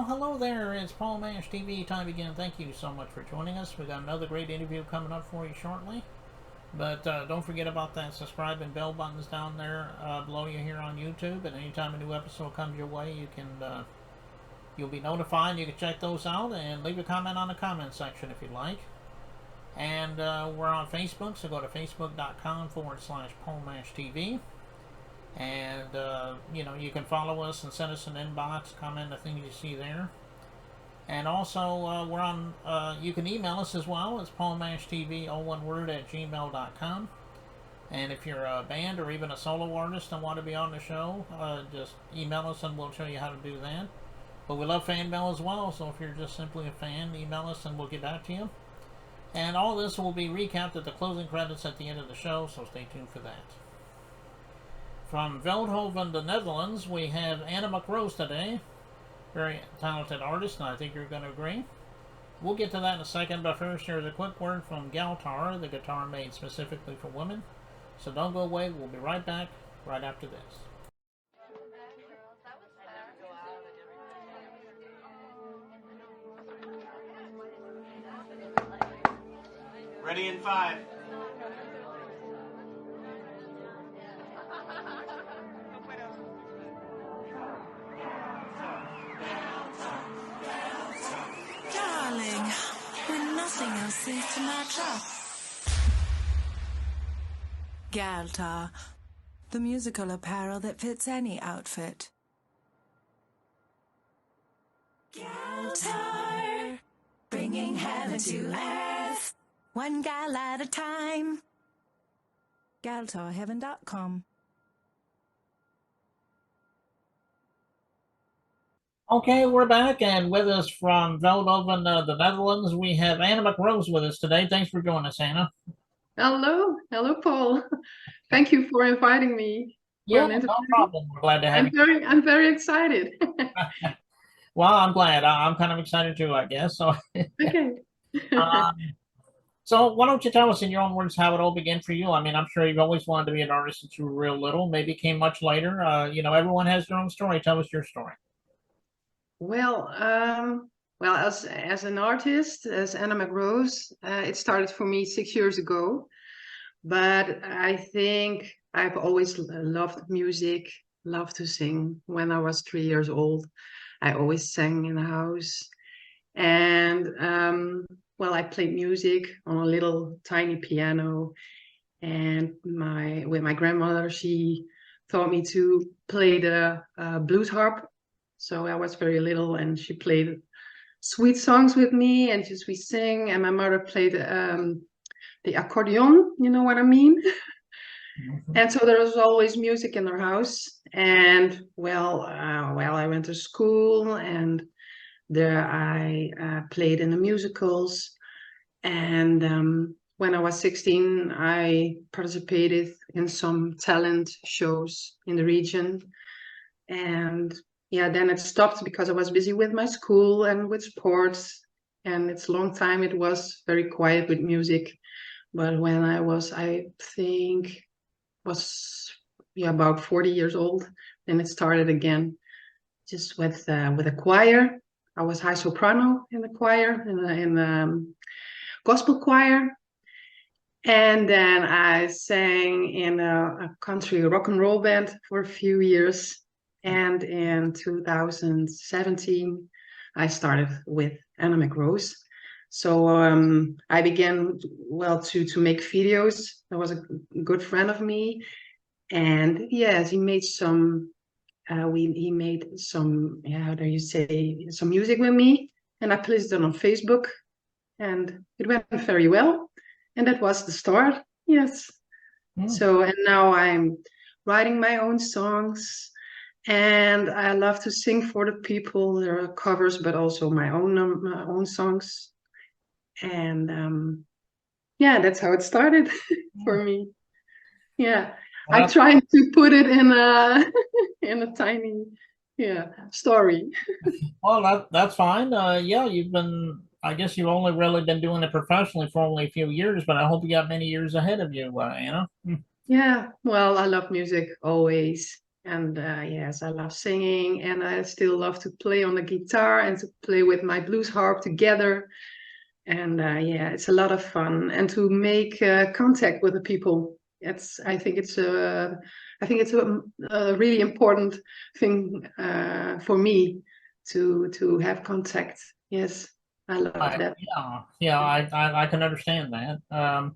Well, hello there. It's Paul Mash TV time again. Thank you so much for joining us. We got another great interview coming up for you shortly. But don't forget about that subscribe and bell buttons down there below you here on YouTube. And anytime a new episode comes your way, you'll be notified. You can check those out and leave a comment on the comment section if you'd like. And we're on Facebook, so go to facebook.com/Paul Mash TV. And you can follow us and send us an inbox, comment the things you see there. And also we're on you can email us as well. It's paulmashtv, all one word, at gmail.com. And if you're a band or even a solo artist and want to be on the show, just email us and we'll show you how to do that. But we love fan mail as well, so if you're just simply a fan, email us and we'll get back to you. And all this will be recapped at the closing credits at the end of the show, so stay tuned for that. From Veldhoven, the Netherlands, we have Anna McRose today. Very talented artist, and I think you're going to agree. We'll get to that in a second, but first here's a quick word from Galtar, the guitar made specifically for women. So don't go away, we'll be right back right after this. Ready in 5. Darling, when nothing else seems to match up. Galtar, the musical apparel that fits any outfit. Galtar, bringing heaven to earth, one gal at a time. GaltarHeaven.com. Okay, we're back, and with us from Veldhoven, the Netherlands, we have Anna McRose with us today. Thanks for joining us, Anna. Hello, Paul. Thank you for inviting me for Yeah, an interview. no problem. We're glad to have you. I'm very excited. Well, I'm glad. I'm kind of excited too, I guess. So, Okay. so why don't you tell us in your own words how it all began for you? I mean, I'm sure you've always wanted to be an artist since you were real little. Maybe it came much later. Everyone has their own story. Tell us your story. Well, as an artist, as Anna McRose, it started for me 6 years ago. But I think I've always loved music, loved to sing. When I was 3 years old, I always sang in the house. And I played music on a little tiny piano. And with my grandmother, she taught me to play the blues harp. So I was very little, and she played sweet songs with me, and we sing. And my mother played the accordion, you know what I mean? Mm-hmm. And so there was always music in our house. And I went to school, and there I played in the musicals. And when I was 16, I participated in some talent shows in the region. And then it stopped because I was busy with my school and with sports. And it's a long time it was very quiet with music. But when I think, about 40 years old, then it started again, just with a choir. I was high soprano in the choir, in the gospel choir. And then I sang in a country rock and roll band for a few years. And in 2017, I started with Anna McRose. So I began, to make videos. There was a good friend of me. And yes, he made some, he made some, some music with me. And I placed it on Facebook. And it went very well. And that was the start, yes. So, and now I'm writing my own songs. And I love to sing for the people. There are covers, but also my own songs. And that's how it started for me. Yeah, I'm trying to put it in a in a tiny story. Well, that's fine. I guess you've only really been doing it professionally for only a few years, but I hope you got many years ahead of you, Anna. Yeah, well, I love music always. And yes, I love singing, and I still love to play on the guitar and to play with my blues harp together. And yeah, it's a lot of fun, and to make contact with the people. I think it's a really important thing for me to have contact. Yes, I love that. Yeah, I can understand that.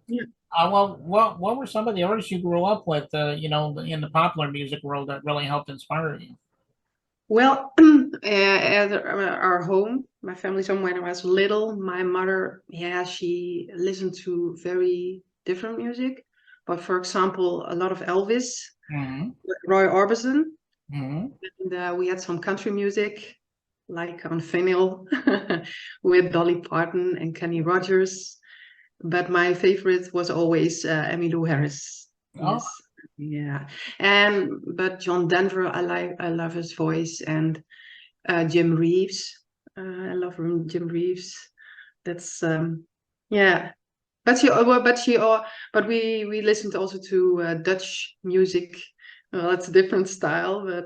Yeah. Well, what were some of the artists you grew up with, you know, in the popular music world that really helped inspire you? Well, at our home, my family's home, when I was little, my mother, yeah, she listened to very different music. But for example, a lot of Elvis, Mm-hmm. Roy Orbison, Mm-hmm. and we had some country music, like on vinyl, with Dolly Parton and Kenny Rogers. But my favorite was always Emmylou Harris. Oh, Yes, yeah. And but John Denver, I love his voice, and Jim Reeves. I love Jim Reeves. That's yeah. But we listened also to Dutch music. Well, it's a different style, but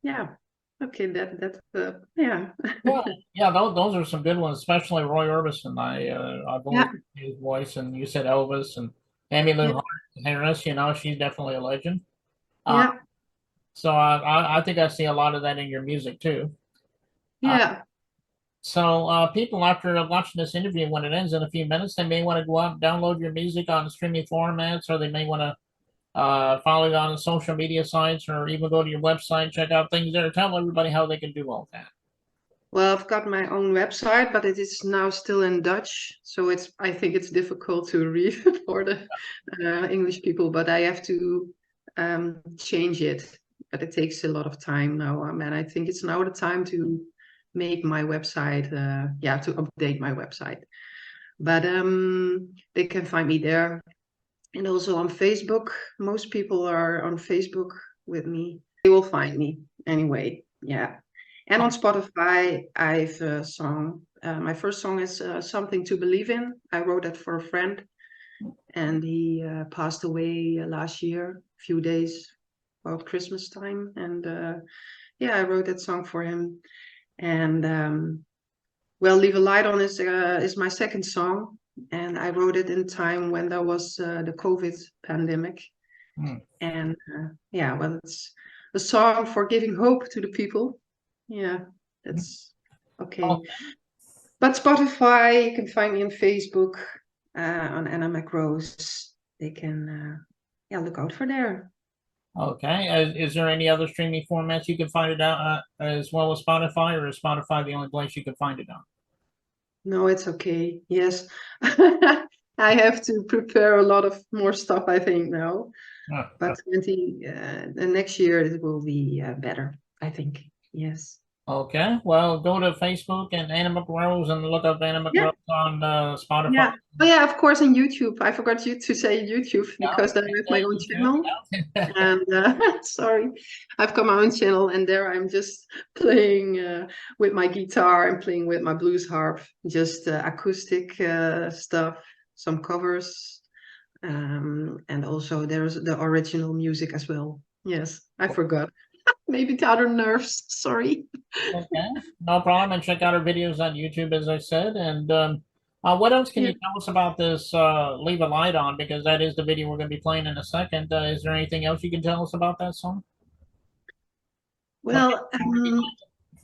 yeah. Okay, yeah. yeah, yeah. Those are some good ones, especially Roy Orbison. I've always Yeah, liked his voice, and you said Elvis and Emmylou yeah, Harris. You know, she's definitely a legend. Uh, yeah, so I think I see a lot of that in your music too. Uh, yeah. so people after watching this interview, when it ends in a few minutes, they may want to go out and download your music on streaming formats, or they may want to follow you on social media sites, or even go to your website, check out things there. Tell everybody how they can do all that. Well, I've got my own website, but it is now still in Dutch, so I think it's difficult to read for the English people. But I have to change it. But it takes a lot of time now, and I think it's now the time to make my website. Yeah, to update my website. But they can find me there, and also on Facebook. Most people are on Facebook with me. They will find me anyway. Yeah. And on Spotify, I've a song. My first song is Something to Believe in. I wrote that for a friend, and he passed away last year, a few days about Christmas time. And yeah, I wrote that song for him. And well, Leave a Light On is my second song. And I wrote it in time when there was the COVID pandemic. Hmm. And yeah, well, it's a song for giving hope to the people. Yeah, that's okay. Oh, But Spotify, you can find me on Facebook on Anna McRose. They can, yeah, look out for there. okay. Is there any other streaming formats you can find it out as well as Spotify, or is Spotify the only place you can find it on? No, it's okay. Yes, I have to prepare a lot of more stuff, I think now. But the next year it will be better, I think. Yes. Okay. Well, go to Facebook and Anna McRose and look up Anna Yeah. McRose on Spotify. Yeah. Oh yeah, of course, on YouTube. I forgot you to say YouTube Yeah, because then I have my own YouTube. channel. Yeah. And sorry, I've got my own channel, and there I'm just playing with my guitar and playing with my blues harp, just acoustic stuff, some covers, and also there's the original music as well. Yes, I forgot. Maybe the other nerves. Sorry. Okay, no problem. And check out our videos on YouTube, as I said. And what else can Yeah. you tell us about this Leave a Light On? Because that is the video we're going to be playing in a second. Is there anything else you can tell us about that song? What Well, Hmm.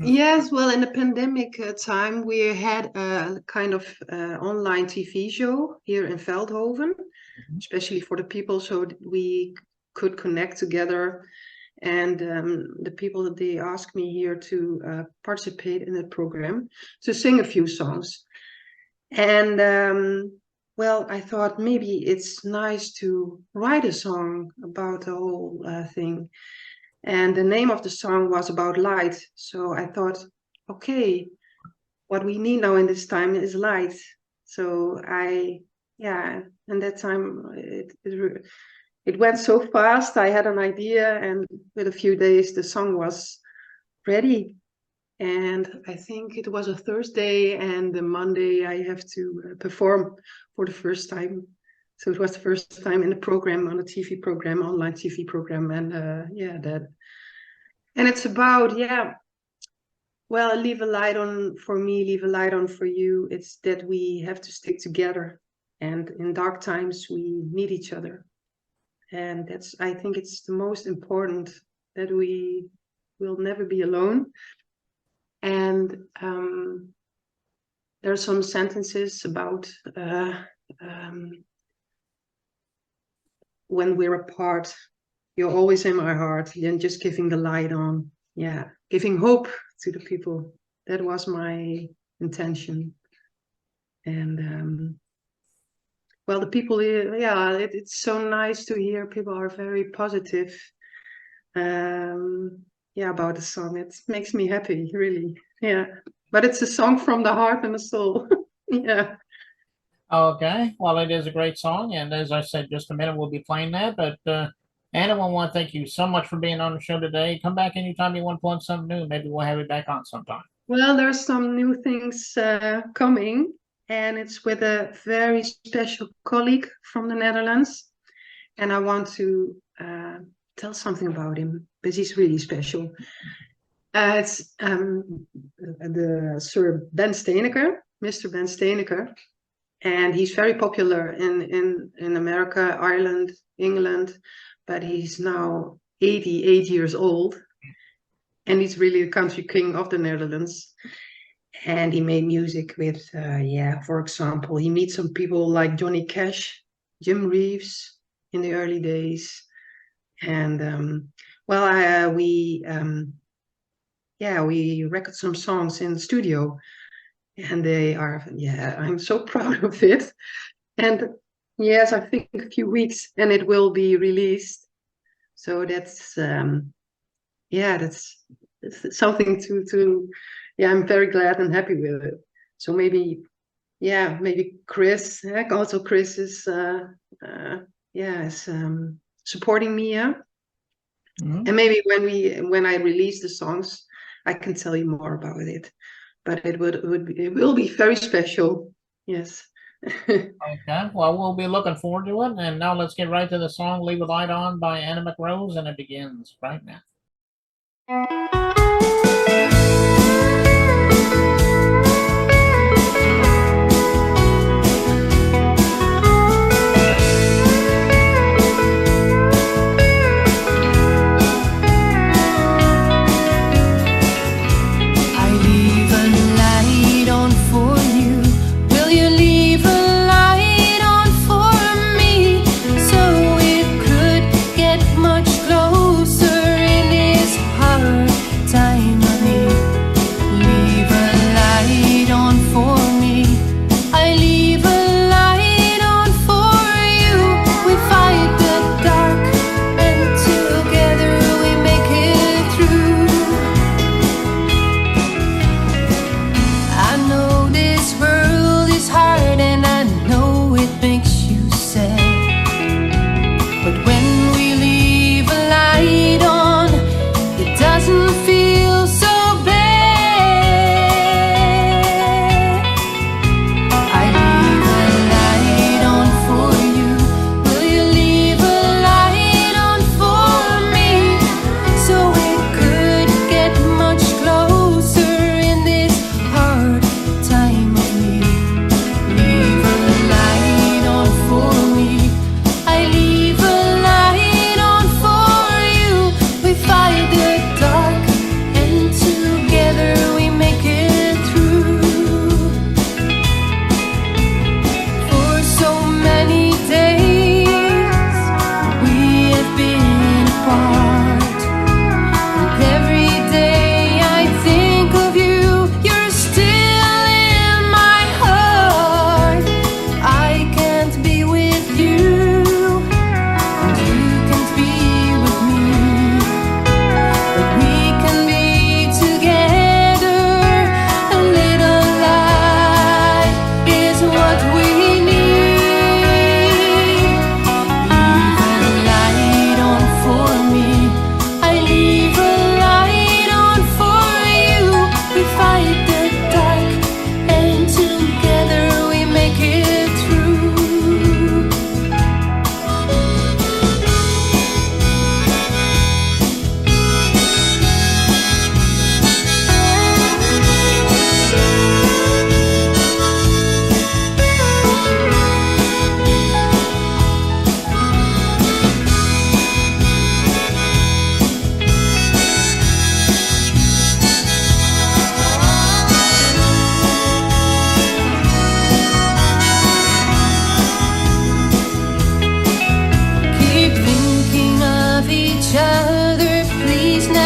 yes, well, in the pandemic time, we had a kind of online TV show here in Veldhoven, Mhm. especially for the people, so we could connect together. And the people that they asked me here to participate in the program to sing a few songs. And well, I thought maybe it's nice to write a song about the whole thing. And the name of the song was about light. So I thought, okay, what we need now in this time is light. So yeah, and that time it went so fast. I had an idea, and with a few days, the song was ready. And I think it was a Thursday, and the Monday I have to perform for the first time. So it was the first time in the program, on a TV program, online TV program, and and it's about well, leave a light on for me, leave a light on for you. It's that we have to stick together, and in dark times we need each other, and I think it's the most important, that we will never be alone. And there are some sentences about when we're apart, you're always in my heart, and just giving the light on, giving hope to the people. That was my intention. And well, the people here, it's so nice to hear people are very positive about the song. It makes me happy, really. But it's a song from the heart and the soul. Okay, well, it is a great song, and as I said just a minute, we'll be playing that. But Anna, I want to thank you so much for being on the show today. Come back anytime you want to plug something new. Maybe we'll have you back on sometime. Well, there's some new things coming, and it's with a very special colleague from the Netherlands. And I want to tell something about him, because he's really special. It's the Sir Ben Steeneker, Mr. Ben Steeneker. And he's very popular in America, Ireland, England, but he's now 88 years old. And he's really the country king of the Netherlands. And he made music with, for example, he meets some people like Johnny Cash, Jim Reeves in the early days. And we record some songs in the studio. And they are, I'm so proud of it. And yes, I think a few weeks and it will be released. So that's, that's something to I'm very glad and happy with it. So maybe Chris, also Chris is, supporting me, Mm-hmm. And maybe when I release the songs, I can tell you more about it. But it will be very special. Yes. Okay. Well, we'll be looking forward to it. And now let's get right to the song "Leave a Light On" by Anna McRose, and it begins right now. Much closer in his heart.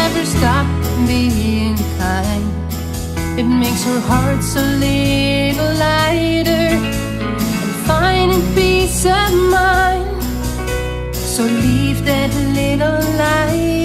never stop being kind. It makes your hearts a little lighter and finding peace of mind. So leave that little light